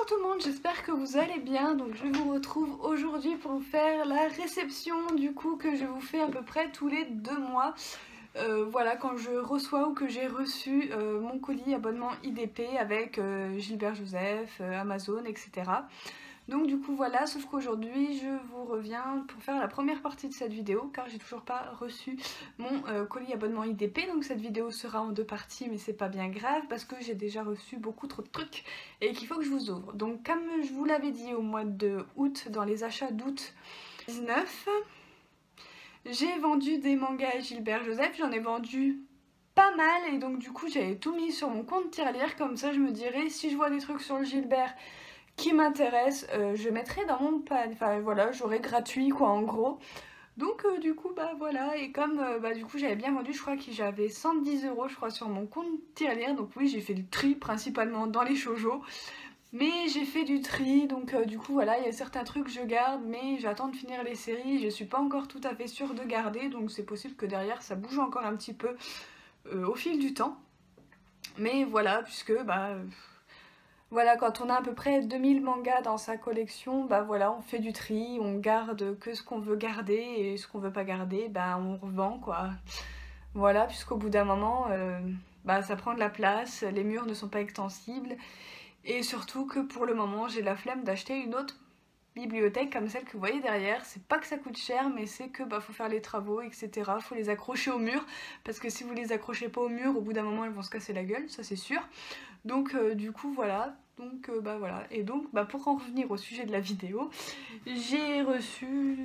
tout le monde, j'espère que vous allez bien. Donc je vous retrouve aujourd'hui pour vous faire la réception du coup que je vous fais à peu près tous les 2 mois. Voilà, quand je reçois ou que j'ai reçu mon colis abonnement IDP avec Gilbert Joseph, Amazon, etc. Donc du coup voilà, sauf qu'aujourd'hui je vous reviens pour faire la première partie de cette vidéo car j'ai toujours pas reçu mon colis abonnement IDP. Donc cette vidéo sera en 2 parties, mais c'est pas bien grave parce que j'ai déjà reçu beaucoup trop de trucs et qu'il faut que je vous ouvre. Donc comme je vous l'avais dit au mois de août, dans les achats d'août 19, j'ai vendu des mangas à Gilbert Joseph, j'en ai vendu pas mal et donc du coup j'avais tout mis sur mon compte tirelire, comme ça je me dirais si je vois des trucs sur le Gilbert qui m'intéressent, je mettrai dans mon panier, enfin voilà, j'aurai gratuit quoi en gros. Donc du coup bah voilà, et comme du coup j'avais bien vendu, je crois que j'avais 110 € je crois sur mon compte tirelire, donc oui j'ai fait du tri principalement dans les shoujo. Mais j'ai fait du tri, donc du coup voilà, il y a certains trucs que je garde, mais j'attends de finir les séries, je suis pas encore tout à fait sûre de garder, donc c'est possible que derrière ça bouge encore un petit peu au fil du temps. Mais voilà, puisque voilà, quand on a à peu près 2000 mangas dans sa collection, bah voilà, on fait du tri, on garde que ce qu'on veut garder, et ce qu'on veut pas garder, bah on revend quoi. Voilà, puisqu'au bout d'un moment, ça prend de la place, les murs ne sont pas extensibles. Et surtout que pour le moment j'ai la flemme d'acheter une autre bibliothèque comme celle que vous voyez derrière. C'est pas que ça coûte cher, mais c'est que faut faire les travaux, etc. Faut les accrocher au mur, parce que si vous les accrochez pas au mur, au bout d'un moment elles vont se casser la gueule, ça c'est sûr. Donc du coup voilà, donc voilà. Et donc pour en revenir au sujet de la vidéo, j'ai reçu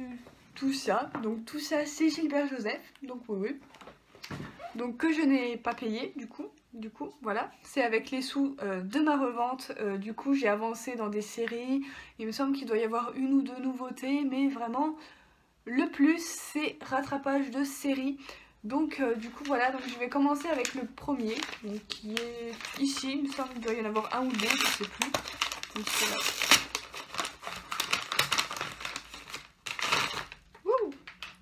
tout ça. Donc tout ça c'est Gilbert Joseph, donc oui. Donc que je n'ai pas payé du coup voilà, c'est avec les sous de ma revente. Du coup j'ai avancé dans des séries, il me semble qu'il doit y avoir 1 ou 2 nouveautés, mais vraiment le plus c'est rattrapage de séries. Donc du coup voilà, donc je vais commencer avec le premier, donc, qui est ici, il me semble qu'il doit y en avoir 1 ou 2, je sais plus. Donc voilà.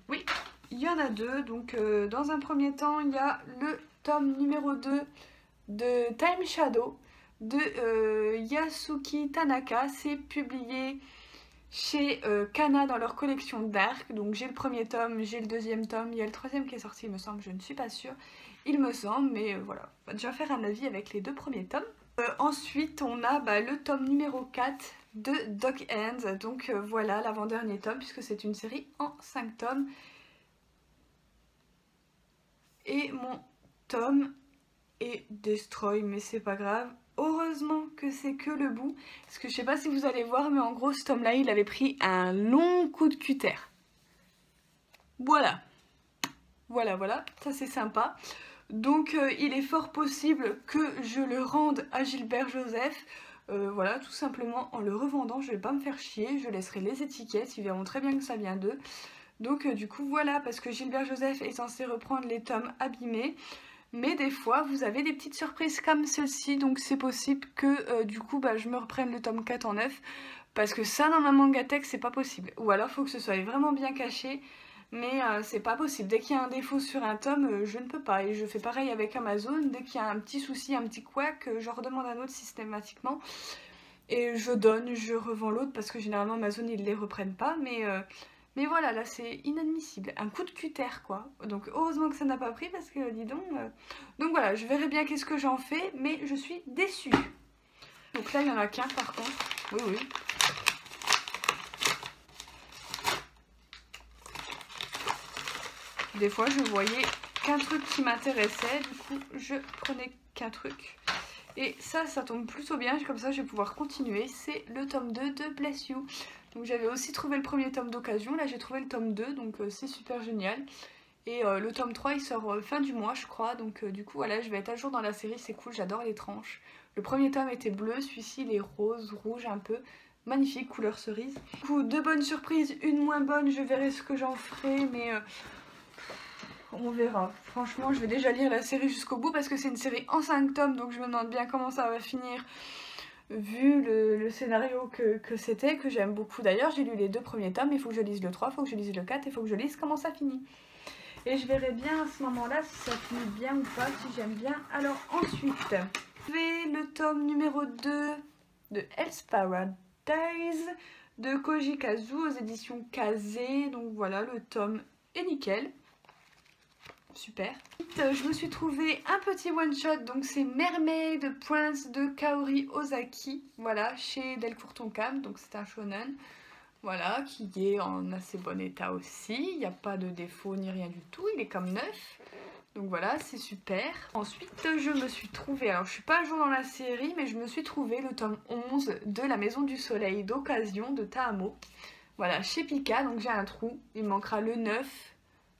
Oui, il y en a 2, donc dans un premier temps il y a le tome numéro 2 de Time Shadow de Yasuki Tanaka. C'est publié chez Kana dans leur collection Dark. Donc j'ai le premier tome, j'ai le deuxième tome, il y a le troisième qui est sorti il me semble, je ne suis pas sûre, il me semble, mais voilà, on va déjà faire un avis avec les 2 premiers tomes. Ensuite on a le tome numéro 4 de Dog Hands, donc voilà l'avant-dernier tome puisque c'est une série en 5 tomes. Et mon tome est destroy, mais c'est pas grave. Heureusement que c'est que le bout, parce que je sais pas si vous allez voir, mais en gros ce tome là il avait pris un long coup de cutter. Voilà, ça c'est sympa. Donc il est fort possible que je le rende à Gilbert Joseph. Voilà, tout simplement en le revendant, je vais pas me faire chier, je laisserai les étiquettes, ils verront très bien que ça vient d'eux. Donc du coup voilà, parce que Gilbert Joseph est censé reprendre les tomes abîmés, mais des fois vous avez des petites surprises comme celle-ci, donc c'est possible que du coup je me reprenne le tome 4 en neuf, parce que ça dans ma mangatech c'est pas possible, ou alors faut que ce soit vraiment bien caché, mais c'est pas possible. Dès qu'il y a un défaut sur un tome, je ne peux pas, et je fais pareil avec Amazon, dès qu'il y a un petit souci, un petit couac, je redemande un autre systématiquement, et je revends l'autre, parce que généralement Amazon ils les reprennent pas, mais voilà, là c'est inadmissible, un coup de cutter quoi. Donc heureusement que ça n'a pas pris parce que dis donc... Donc voilà, je verrai bien qu'est-ce que j'en fais, mais je suis déçue. Donc là il n'y en a qu'un par contre, oui. Des fois je voyais qu'un truc qui m'intéressait, du coup je prenais qu'un truc. Et ça tombe plutôt bien, comme ça je vais pouvoir continuer. C'est le tome 2 de Bless You. Donc j'avais aussi trouvé le premier tome d'occasion, là j'ai trouvé le tome 2, donc c'est super génial. Et le tome 3 il sort fin du mois je crois, donc du coup voilà, je vais être à jour dans la série, c'est cool, j'adore les tranches. Le premier tome était bleu, celui-ci il est rose, rouge un peu, magnifique, couleur cerise. Du coup 2 bonnes surprises, une moins bonne, je verrai ce que j'en ferai, mais... on verra. Franchement, je vais déjà lire la série jusqu'au bout parce que c'est une série en 5 tomes, donc je me demande bien comment ça va finir vu le scénario que c'était, que j'aime beaucoup d'ailleurs. J'ai lu les 2 premiers tomes, il faut que je lise le 3, il faut que je lise le 4, il faut que je lise comment ça finit. Et je verrai bien à ce moment-là si ça finit bien ou pas, si j'aime bien. Alors ensuite, je vais le tome numéro 2 de Hell's Paradise de Koji Kazu aux éditions Kazé. Donc voilà, le tome est nickel. Super. Je me suis trouvé un petit one shot, donc c'est Mermaid Prince de Kaori Ozaki, voilà, chez Delcourt Tonkam, donc c'est un shonen, voilà, qui est en assez bon état aussi, il n'y a pas de défaut ni rien du tout, il est comme neuf, donc voilà, c'est super. Ensuite, je me suis trouvé, alors je suis pas à jour dans la série, mais je me suis trouvé le tome 11 de La Maison du Soleil d'occasion de Taamo, voilà, chez Pika, donc j'ai un trou, il me manquera le 9,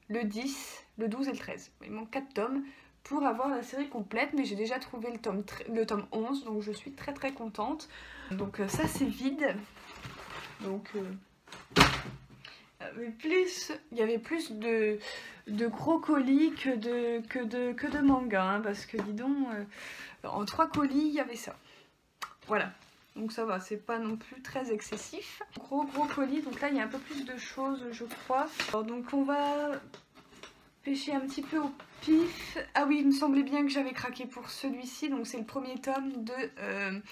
le 10, le 12 et le 13. Il manque 4 tomes pour avoir la série complète, mais j'ai déjà trouvé le tome 11, donc je suis très très contente. Donc ça c'est vide. Donc il y avait plus de gros colis que de mangas, hein, parce que dis donc, en 3 colis il y avait ça. Voilà. Donc ça va, c'est pas non plus très excessif. Gros colis, donc là il y a un peu plus de choses je crois. Alors, donc on va pêcher un petit peu au pif. Ah oui, il me semblait bien que j'avais craqué pour celui-ci. Donc c'est le premier tome de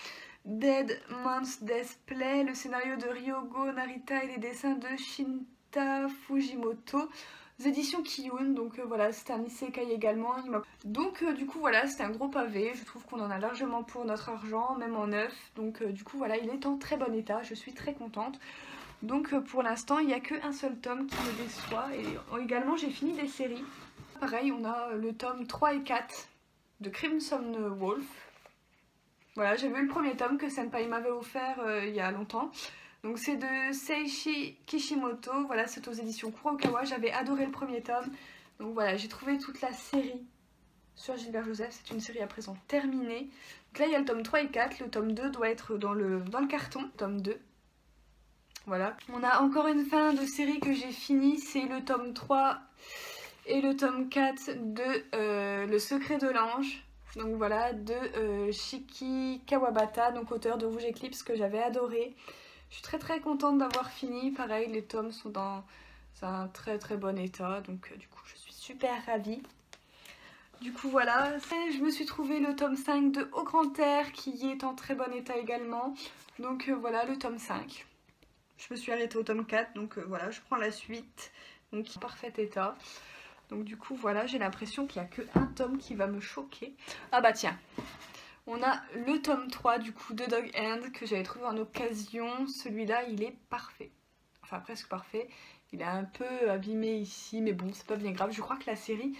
Dead Man's Death Play, le scénario de Ryogo Narita et les dessins de Shinta Fujimoto. Les éditions Kiyun, donc voilà, c'est un isekai également. Donc du coup voilà, c'est un gros pavé, je trouve qu'on en a largement pour notre argent, même en neuf. Donc du coup voilà, il est en très bon état, je suis très contente. Donc pour l'instant, il n'y a qu'un seul tome qui me déçoit. Et également, j'ai fini des séries. Pareil, on a le tome 3 et 4 de Crimson Wolf. Voilà, j'ai vu le premier tome que Senpai m'avait offert il y a longtemps. Donc c'est de Seishi Kishimoto, voilà, c'est aux éditions Kurokawa, j'avais adoré le premier tome. Donc voilà, j'ai trouvé toute la série sur Gilbert Joseph, c'est une série à présent terminée. Donc là il y a le tome 3 et 4, le tome 2 doit être dans le carton, tome 2. Voilà. On a encore une fin de série que j'ai fini, c'est le tome 3 et le tome 4 de Le Secret de l'Ange. Donc voilà, de Shiki Kawabata, donc auteur de Rouge Eclipse, que j'avais adoré. Je suis très contente d'avoir fini. Pareil, les tomes sont dans un très bon état. Donc du coup, je suis super ravie. Du coup, voilà. Je me suis trouvé le tome 5 de Au Grand Air qui est en très bon état également. Donc voilà, le tome 5. Je me suis arrêtée au tome 4. Donc voilà, je prends la suite. Donc en parfait état. Donc du coup, voilà, j'ai l'impression qu'il n'y a qu'un tome qui va me choquer. Ah bah tiens. On a le tome 3 du coup de Dog Hand que j'avais trouvé en occasion. Celui-là il est parfait. Enfin presque parfait. Il est un peu abîmé ici mais bon c'est pas bien grave. Je crois que la série,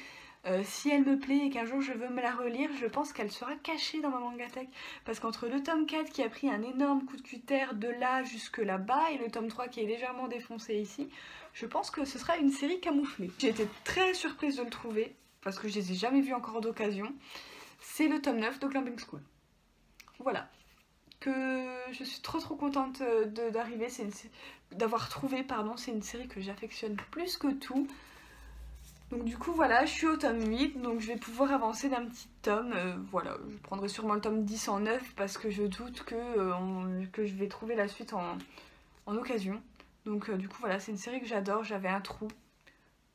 si elle me plaît et qu'un jour je veux me la relire, je pense qu'elle sera cachée dans ma mangatech. Parce qu'entre le tome 4 qui a pris un énorme coup de cutter de là jusque là-bas et le tome 3 qui est légèrement défoncé ici, je pense que ce sera une série camouflée. J'ai été très surprise de le trouver parce que je les ai jamais vus encore d'occasion. C'est le tome 9 de Climbing School. Voilà. Que je suis trop contente d'arriver, d'avoir trouvé, pardon, c'est une série que j'affectionne plus que tout. Donc du coup voilà, je suis au tome 8, donc je vais pouvoir avancer d'un petit tome. Voilà, je prendrai sûrement le tome 10 en 9 parce que je doute que je vais trouver la suite en occasion. Donc du coup voilà, c'est une série que j'adore, j'avais un trou.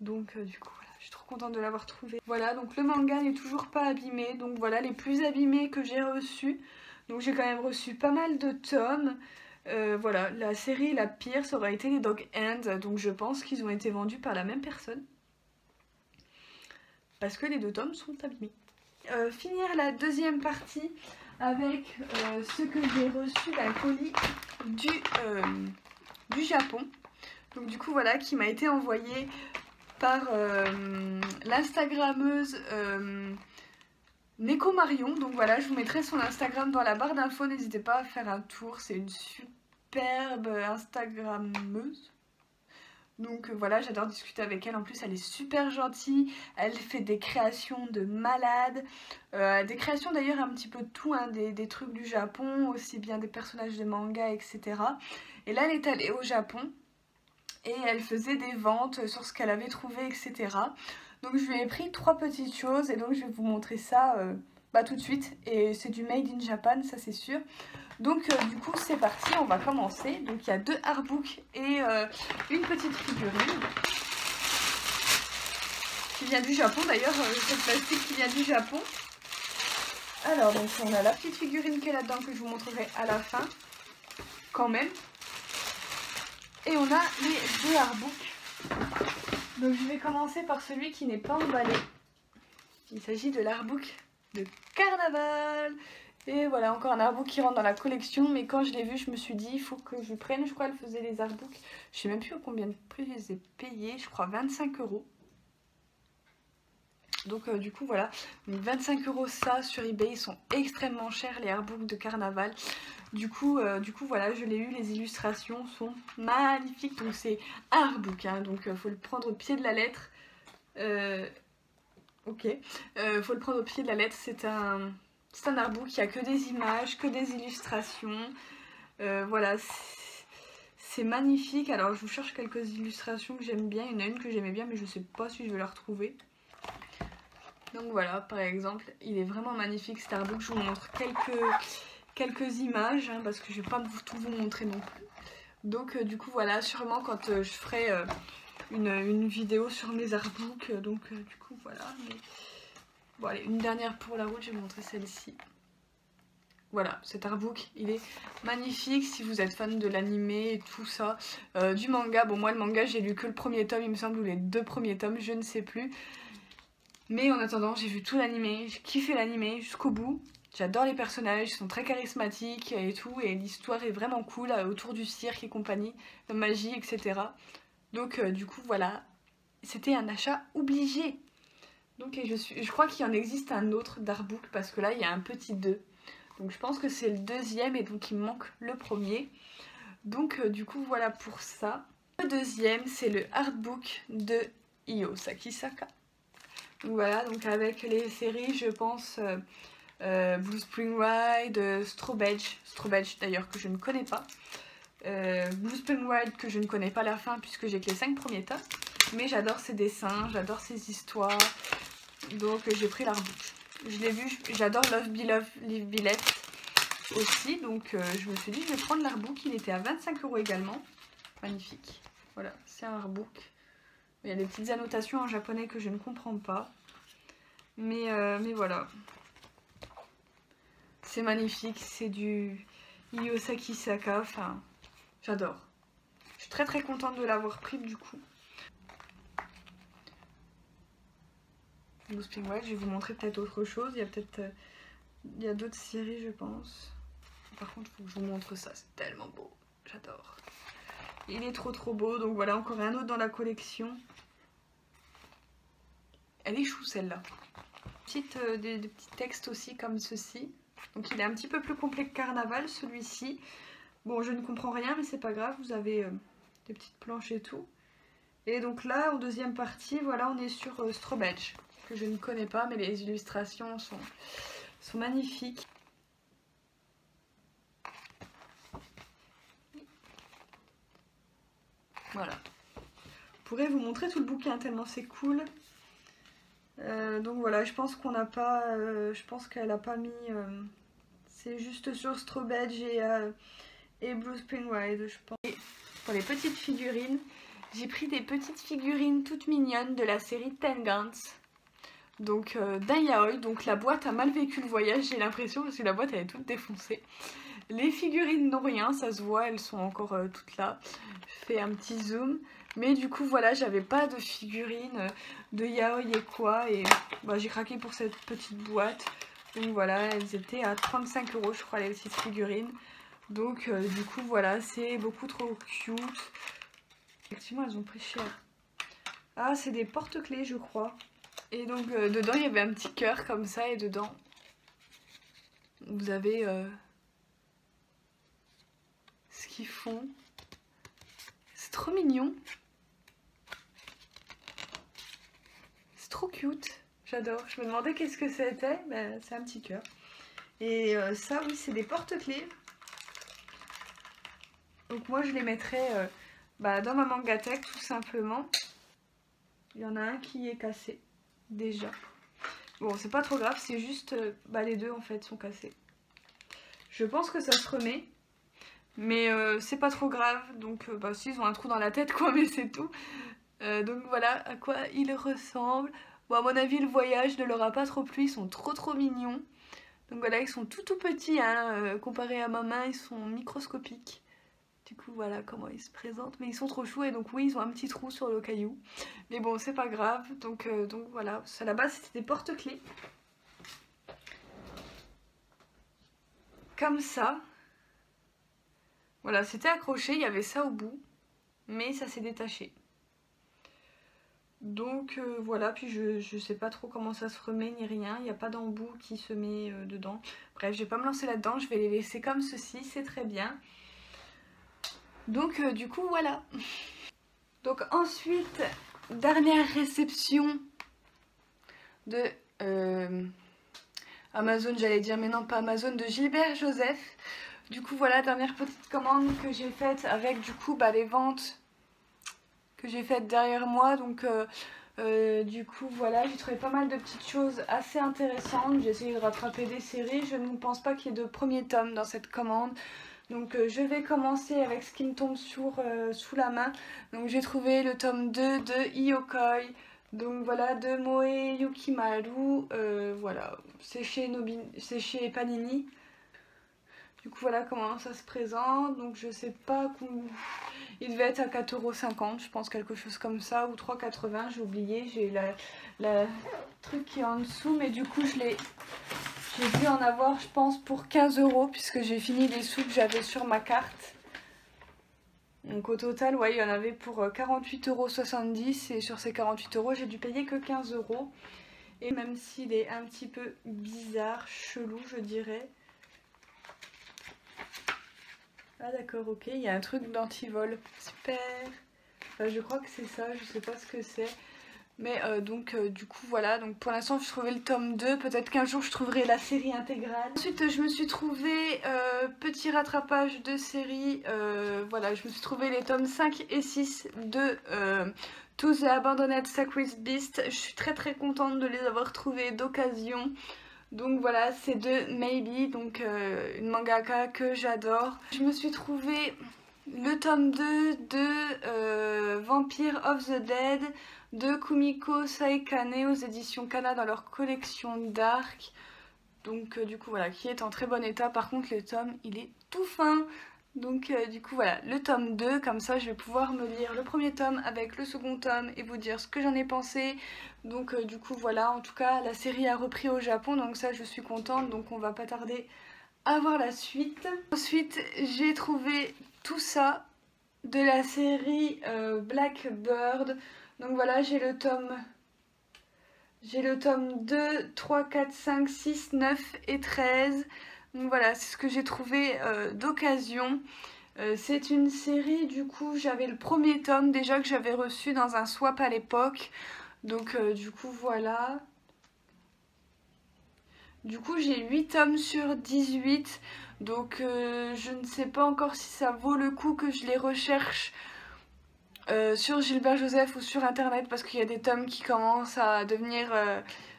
Donc du coup voilà. Je suis trop contente de l'avoir trouvé. Voilà, donc le manga n'est toujours pas abîmé. Donc voilà, les plus abîmés que j'ai reçus. Donc j'ai quand même reçu pas mal de tomes. Voilà, la série la pire, ça aurait été les Dog Hand. Donc je pense qu'ils ont été vendus par la même personne. Parce que les 2 tomes sont abîmés. Finir la deuxième partie avec ce que j'ai reçu d'un colis du Japon. Donc du coup voilà, qui m'a été envoyé par l'instagrammeuse Neko Marion. Donc voilà, je vous mettrai son Instagram dans la barre d'infos, n'hésitez pas à faire un tour, c'est une superbe instagrammeuse. Donc voilà, j'adore discuter avec elle, en plus elle est super gentille, elle fait des créations de malade, des créations d'ailleurs un petit peu de tout, hein, des trucs du Japon, aussi bien des personnages de manga, etc. Et là elle est allée au Japon, et elle faisait des ventes sur ce qu'elle avait trouvé, etc. Donc je lui ai pris 3 petites choses et donc je vais vous montrer ça tout de suite. Et c'est du Made in Japan, ça c'est sûr. Donc du coup c'est parti, on va commencer. Donc il y a 2 artbooks et une petite figurine qui vient du Japon. D'ailleurs cette plastique qui vient du Japon. Alors donc on a la petite figurine qui est là-dedans que je vous montrerai à la fin. quand même. Et on a les 2 artbooks. Donc je vais commencer par celui qui n'est pas emballé. Il s'agit de l'artbook de carnaval. Et voilà, encore un artbook qui rentre dans la collection. Mais quand je l'ai vu, je me suis dit, il faut que je prenne. Je crois qu'elle faisait les artbooks. Je sais même plus à combien de prix je les ai payés. Je crois 25 €. Donc du coup voilà, 25 € ça sur eBay, ils sont extrêmement chers les artbooks de carnaval. Du coup voilà, je l'ai eu, les illustrations sont magnifiques. Donc c'est un artbook, hein, donc faut le prendre au pied de la lettre. Ok, faut le prendre au pied de la lettre, c'est un artbook, il n'y a que des images, que des illustrations. Voilà, c'est magnifique. Alors je vous cherche quelques illustrations que j'aime bien, il y en a une que j'aimais bien mais je sais pas si je vais la retrouver. Donc voilà, par exemple, il est vraiment magnifique cet artbook. Je vous montre quelques images, hein, parce que je vais pas tout vous montrer non plus. Donc du coup voilà, sûrement quand je ferai une vidéo sur mes artbooks, du coup voilà. Mais... Bon allez, une dernière pour la route, je vais vous montrer celle-ci. Voilà, cet artbook, il est magnifique si vous êtes fan de l'animé et tout ça. Du manga, bon moi le manga j'ai lu que le premier tome il me semble, ou les 2 premiers tomes, je ne sais plus. Mais en attendant, j'ai vu tout l'animé, j'ai kiffé l'animé jusqu'au bout. J'adore les personnages, ils sont très charismatiques et tout, et l'histoire est vraiment cool autour du cirque et compagnie, de magie, etc. Donc du coup voilà, c'était un achat obligé. Donc je crois qu'il en existe un autre d'artbook parce que là il y a un petit 2. Donc je pense que c'est le 2e et donc il me manque le premier. Donc du coup voilà pour ça. Le 2e c'est le artbook de Io Sakisaka. Donc voilà, donc avec les séries je pense Blue Spring Ride, Strawberry d'ailleurs que je ne connais pas. Blue Spring Ride que je ne connais pas la fin puisque j'ai que les 5 premiers tomes. Mais j'adore ses dessins, j'adore ses histoires. Donc j'ai pris l'artbook. Je l'ai vu, j'adore Love Be Love, Live Be Let aussi. Donc je me suis dit je vais prendre l'artbook. Il était à 25 € également. Magnifique. Voilà, c'est un artbook. Il y a des petites annotations en japonais que je ne comprends pas. Mais voilà. C'est magnifique. C'est du Io Sakisaka. Enfin, j'adore. Je suis très contente de l'avoir pris du coup. Blue Spring Ride, je vais vous montrer peut-être autre chose. Il y a d'autres séries je pense. Par contre, il faut que je vous montre ça. C'est tellement beau. J'adore. Il est trop beau. Donc voilà, encore un autre dans la collection. Elle est chou celle-là. Des petits textes aussi comme ceci. Donc il est un petit peu plus complet que Carnaval celui-ci. Bon je ne comprends rien mais c'est pas grave, vous avez des petites planches et tout. Et donc là en deuxième partie, voilà on est sur Strawberry, que je ne connais pas mais les illustrations sont magnifiques. Voilà. Je pourrais vous montrer tout le bouquin tellement c'est cool. Donc voilà, je pense qu'on n'a pas, je pense qu'elle a pas mis, c'est juste sur Strawberry et Blue Spring Ride, je pense. Et pour les petites figurines, j'ai pris des petites figurines toutes mignonnes de la série Tengens. Donc d'un yaoi, donc la boîte a mal vécu le voyage, j'ai l'impression, parce que la boîte elle est toute défoncée. Les figurines n'ont rien, ça se voit, elles sont encore toutes là. Je fais un petit zoom. Mais du coup voilà, j'avais pas de figurines de yaoi et quoi. Et bah, j'ai craqué pour cette petite boîte. Donc voilà, elles étaient à 35 € je crois les petites figurines. Donc du coup voilà, c'est beaucoup trop cute. Effectivement elles ont pris cher. Ah c'est des porte-clés je crois. Et donc dedans il y avait un petit cœur comme ça et dedans vous avez ce qu'ils font. C'est trop mignon. C'est trop cute. J'adore. Je me demandais qu'est-ce que c'était. Ben, c'est un petit cœur. Et ça oui c'est des porte-clés. Donc moi je les mettrais dans ma mangatech tout simplement. Il y en a un qui est cassé déjà. Bon c'est pas trop grave, c'est juste les deux en fait sont cassés. Je pense que ça se remet. Mais c'est pas trop grave. Donc si ils ont un trou dans la tête quoi, mais c'est tout. Donc voilà à quoi ils ressemblent. Bon à mon avis le voyage ne leur a pas trop plu, ils sont trop mignons. Donc voilà ils sont tout petits hein, comparé à ma main ils sont microscopiques. Du coup voilà comment ils se présentent, mais ils sont trop choux et donc oui ils ont un petit trou sur le caillou. Mais bon c'est pas grave, donc voilà, à la base c'était des porte-clés. Comme ça. Voilà, c'était accroché, il y avait ça au bout, mais ça s'est détaché. Donc voilà, puis je sais pas trop comment ça se remet ni rien, il n'y a pas d'embout qui se met dedans. Bref, je vais pas me lancer là-dedans, je vais les laisser comme ceci, c'est très bien. Donc du coup voilà. Donc ensuite, dernière réception de Amazon, j'allais dire, mais non pas Amazon, de Gilbert Joseph. Du coup voilà, dernière petite commande que j'ai faite avec du coup les ventes que j'ai faites derrière moi. Donc du coup voilà, j'ai trouvé pas mal de petites choses assez intéressantes. J'ai essayé de rattraper des séries, je ne pense pas qu'il y ait de premier tome dans cette commande. Donc je vais commencer avec ce qui me tombe sous la main. Donc j'ai trouvé le tome 2 de Iokoi. Donc voilà, de Moe Yukimaru. Voilà, c'est chez Panini. Du coup voilà comment ça se présente. Donc je sais pas combien... Il devait être à 4,50 €, je pense, quelque chose comme ça, ou 3,80 €, j'ai oublié. J'ai la truc qui est en dessous, mais du coup j'ai dû en avoir, je pense, pour 15 € puisque j'ai fini les sous que j'avais sur ma carte. Donc au total, ouais, il y en avait pour 48,70 € et sur ces 48 € j'ai dû payer que 15 €. Et même s'il est un petit peu bizarre, chelou je dirais. Ah d'accord, ok, il y a un truc d'antivol, super. Enfin, je crois que c'est ça, je sais pas ce que c'est. Mais donc du coup voilà, donc pour l'instant je trouvais le tome 2, peut-être qu'un jour je trouverai la série intégrale. Ensuite je me suis trouvé petit rattrapage de série, voilà, je me suis trouvé les tomes 5 et 6 de To the Abandoned Sacred Beast. Je suis très contente de les avoir trouvés d'occasion. Donc voilà, c'est de Maybe, donc une mangaka que j'adore. Je me suis trouvé le tome 2 de Vampire of the Dead de Kumiko Saekane aux éditions Kana dans leur collection Dark. Donc du coup voilà, qui est en très bon état. Par contre le tome il est tout fin. Donc du coup voilà, le tome 2, comme ça je vais pouvoir me lire le premier tome avec le second tome et vous dire ce que j'en ai pensé. Donc du coup voilà, en tout cas la série a repris au Japon, donc ça je suis contente, donc on va pas tarder à voir la suite. Ensuite j'ai trouvé tout ça de la série Blackbird. Donc voilà, j'ai le tome 2, 3, 4, 5, 6, 9 et 13. Donc voilà, c'est ce que j'ai trouvé d'occasion. C'est une série, du coup, j'avais le premier tome déjà que j'avais reçu dans un swap à l'époque. Donc du coup, voilà. Du coup, j'ai 8 tomes sur 18. Donc je ne sais pas encore si ça vaut le coup que je les recherche sur Gilbert Joseph ou sur internet, parce qu'il y a des tomes qui commencent à devenir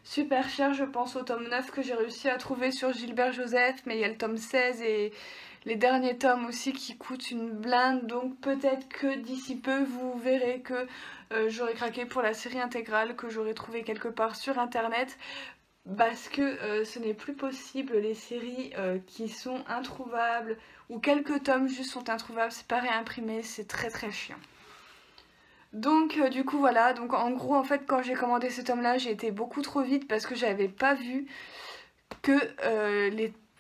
super chers. Je pense au tome 9 que j'ai réussi à trouver sur Gilbert Joseph, mais il y a le tome 16 et les derniers tomes aussi qui coûtent une blinde. Donc peut-être que d'ici peu vous verrez que j'aurai craqué pour la série intégrale que j'aurai trouvé quelque part sur internet, parce que ce n'est plus possible, les séries qui sont introuvables ou quelques tomes juste sont introuvables, c'est pas réimprimé, c'est très chiant. Donc du coup voilà, donc en gros en fait quand j'ai commandé ce tome là j'ai été beaucoup trop vite parce que j'avais pas vu que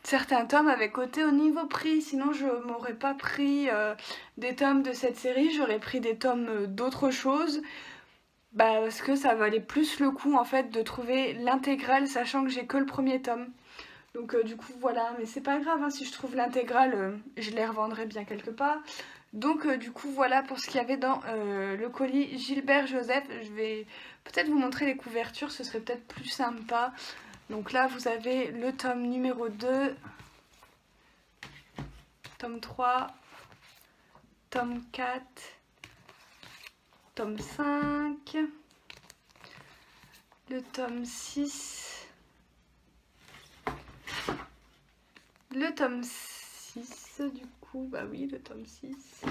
certains tomes avaient coté au niveau prix, sinon je m'aurais pas pris des tomes de cette série, j'aurais pris des tomes d'autres choses, parce que ça valait plus le coup en fait de trouver l'intégrale sachant que j'ai que le premier tome. Donc du coup voilà, mais c'est pas grave, hein, si je trouve l'intégrale je les revendrai bien quelque part. Donc du coup voilà pour ce qu'il y avait dans le colis Gilbert Joseph. Je vais peut-être vous montrer les couvertures, ce serait peut-être plus sympa. Donc là vous avez le tome numéro 2, tome 3, tome 4, tome 5, le tome 6, le tome 6 du coup, bah oui le tome 6,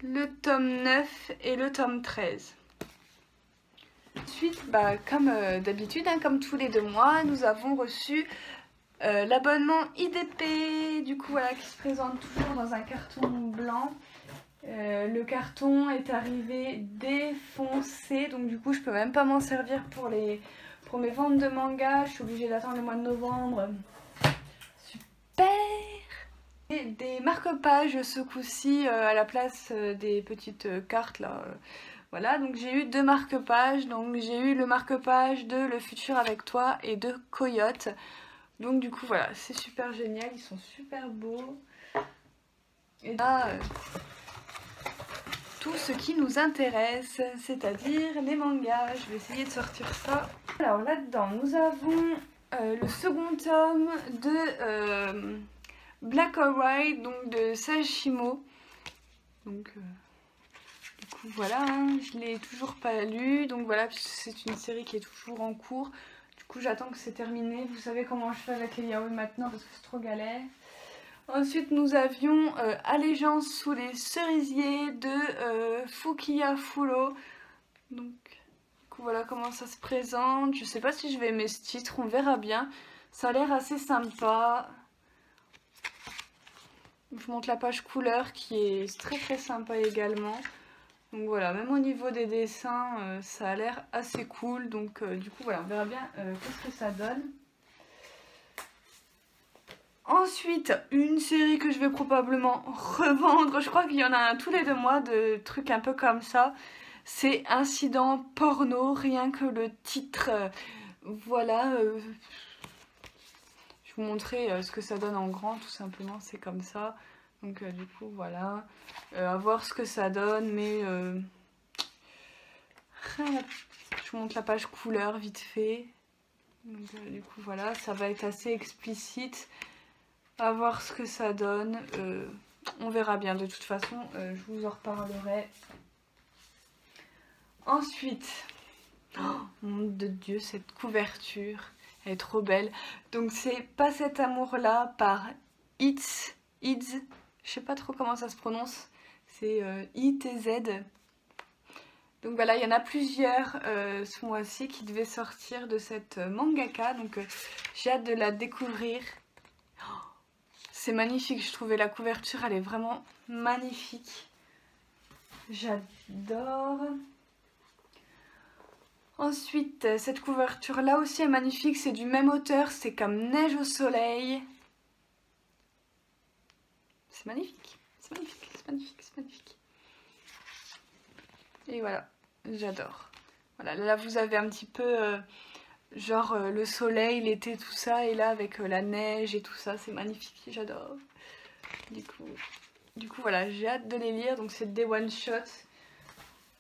le tome 9 et le tome 13. Ensuite, comme d'habitude, hein, comme tous les 2 mois, nous avons reçu L'abonnement IDP, du coup voilà, qui se présente toujours dans un carton blanc. Le carton est arrivé défoncé, donc du coup je peux même pas m'en servir pour mes ventes de manga. Je suis obligée d'attendre le mois de novembre. Super! Et des marque-pages ce coup-ci à la place des petites cartes là. Voilà, donc j'ai eu deux marque-pages. Donc j'ai eu le marque-page de Le Futur avec toi et de Coyote. Donc du coup voilà, c'est super génial, ils sont super beaux. Et là, tout ce qui nous intéresse, c'est-à-dire les mangas. Je vais essayer de sortir ça. Alors là-dedans, nous avons le second tome de Black or White, donc de Sage Shimo. Donc du coup voilà, hein, je l'ai toujours pas lu, donc voilà, c'est une série qui est toujours en cours. Du coup j'attends que c'est terminé. Vous savez comment je fais avec les yaoi maintenant parce que c'est trop galère. Ensuite nous avions Allégeance sous les cerisiers de Fukiya Furo. Donc du coup voilà comment ça se présente. Je sais pas si je vais aimer ce titre, on verra bien. Ça a l'air assez sympa. Je vous montre la page couleur qui est très sympa également. Donc voilà, même au niveau des dessins, ça a l'air assez cool. Donc du coup voilà, on verra bien qu'est-ce que ça donne. Ensuite, une série que je vais probablement revendre. Je crois qu'il y en a un tous les 2 mois de trucs un peu comme ça. C'est Incident porno, rien que le titre. Voilà. Je vais vous montrer ce que ça donne en grand, tout simplement. C'est comme ça. Donc du coup, voilà. À voir ce que ça donne, mais... je vous montre la page couleur vite fait. Donc du coup, voilà. Ça va être assez explicite. À voir ce que ça donne. On verra bien. De toute façon, je vous en reparlerai. Ensuite, oh mon Dieu, cette couverture, elle est trop belle. Donc c'est Pas cet amour-là par Ids, je sais pas trop comment ça se prononce. C'est ITZ. Donc voilà, il y en a plusieurs ce mois-ci qui devaient sortir de cette mangaka. Donc j'ai hâte de la découvrir. C'est magnifique, je trouvais la couverture, elle est vraiment magnifique. J'adore. Ensuite, cette couverture là aussi est magnifique, c'est du même auteur, c'est comme Neige au soleil. C'est magnifique, c'est magnifique, c'est magnifique, c'est magnifique. Et voilà, j'adore. Voilà, là vous avez un petit peu genre le soleil, l'été, tout ça, et là avec la neige et tout ça, c'est magnifique, j'adore. Du coup voilà, j'ai hâte de les lire, donc c'est des one-shots.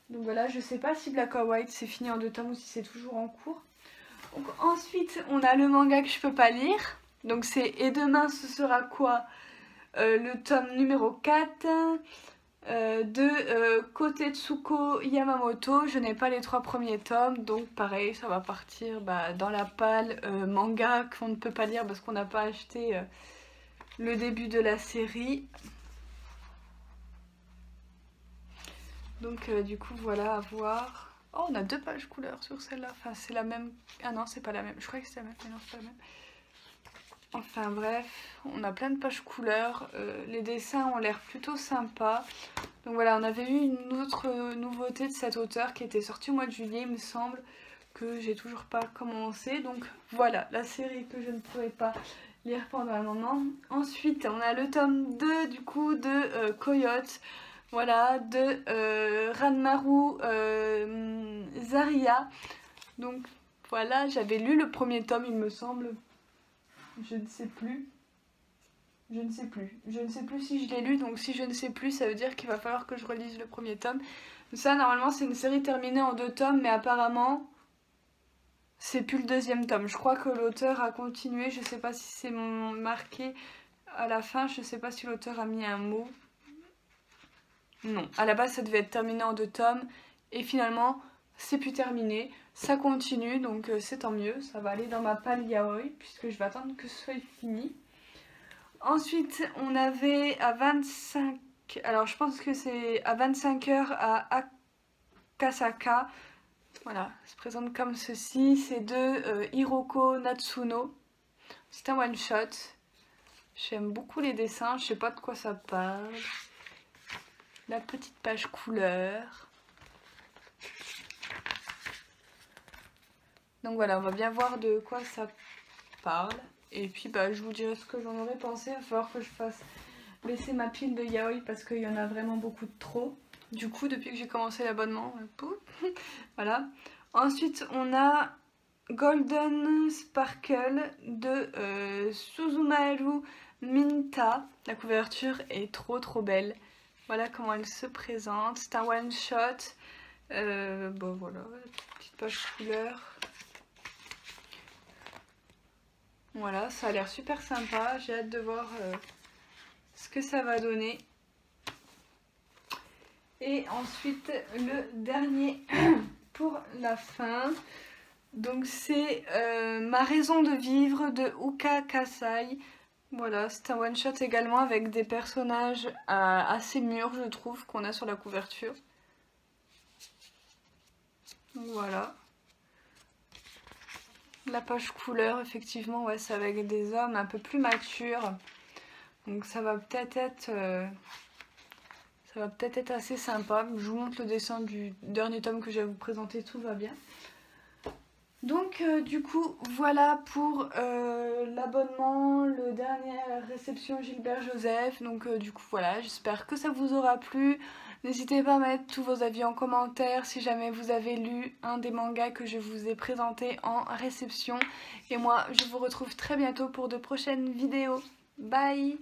Donc voilà, je sais pas si Black or White c'est fini en 2 tomes ou si c'est toujours en cours. Donc ensuite, on a le manga que je peux pas lire. Donc c'est Et demain ce sera quoi le tome numéro 4 de Kotetsuko Yamamoto. Je n'ai pas les 3 premiers tomes, donc pareil, ça va partir dans la palle manga qu'on ne peut pas lire parce qu'on n'a pas acheté le début de la série. Donc du coup voilà, à voir. Oh, on a 2 pages couleur sur celle-là. Enfin c'est la même. Ah non, c'est pas la même. Je croyais que c'était la même, mais non, c'est pas la même. Enfin bref, on a plein de pages couleur. Les dessins ont l'air plutôt sympas. Donc voilà, on avait eu une autre nouveauté de cet auteur qui était sortie au mois de juillet, il me semble, que j'ai toujours pas commencé. Donc voilà, la série que je ne pourrais pas lire pendant un moment. Ensuite, on a le tome 2 du coup de Coyote. Voilà, de Ranmaru Zaria. Donc voilà, j'avais lu le premier tome il me semble. Je ne sais plus. Je ne sais plus. Je ne sais plus si je l'ai lu, donc si je ne sais plus, ça veut dire qu'il va falloir que je relise le premier tome. Ça, normalement, c'est une série terminée en 2 tomes, mais apparemment, c'est plus le 2e tome. Je crois que l'auteur a continué, je sais pas si c'est marqué à la fin, je sais pas si l'auteur a mis un mot. Non, à la base, ça devait être terminé en 2 tomes, et finalement, c'est plus terminé. Ça continue, donc c'est tant mieux, ça va aller dans ma palle yaoi, puisque je vais attendre que ce soit fini. Ensuite, on avait à 25... Alors, je pense que c'est à 25 heures à Akasaka. Voilà, ça se présente comme ceci. C'est de Hiroko Natsuno. C'est un one shot. J'aime beaucoup les dessins, je sais pas de quoi ça parle. La petite page couleur. Donc voilà, on va bien voir de quoi ça parle. Et puis bah, je vous dirai ce que j'en aurais pensé. Il va falloir que je fasse baisser ma pile de yaoi parce qu'il y en a vraiment beaucoup de trop. Du coup, depuis que j'ai commencé l'abonnement, voilà. Ensuite, on a Golden Sparkle de Suzumaru Minta. La couverture est trop belle. Voilà comment elle se présente. C'est un one shot. Bon voilà, petite page couleur. Voilà, ça a l'air super sympa. J'ai hâte de voir ce que ça va donner. Et ensuite, le dernier pour la fin. Donc c'est Ma raison de vivre de Uka Kasai. Voilà, c'est un one shot également avec des personnages assez mûrs, je trouve, qu'on a sur la couverture. Donc voilà. La page couleur, effectivement, ouais, c'est avec des hommes un peu plus matures. Donc ça va peut-être être assez sympa. Je vous montre le dessin du dernier tome que je vais vous présenter, tout va bien. Donc du coup voilà pour l'abonnement, le dernière réception Gilbert Joseph. Donc du coup voilà, j'espère que ça vous aura plu. N'hésitez pas à mettre tous vos avis en commentaire si jamais vous avez lu un des mangas que je vous ai présenté en réception. Et moi je vous retrouve très bientôt pour de prochaines vidéos. Bye!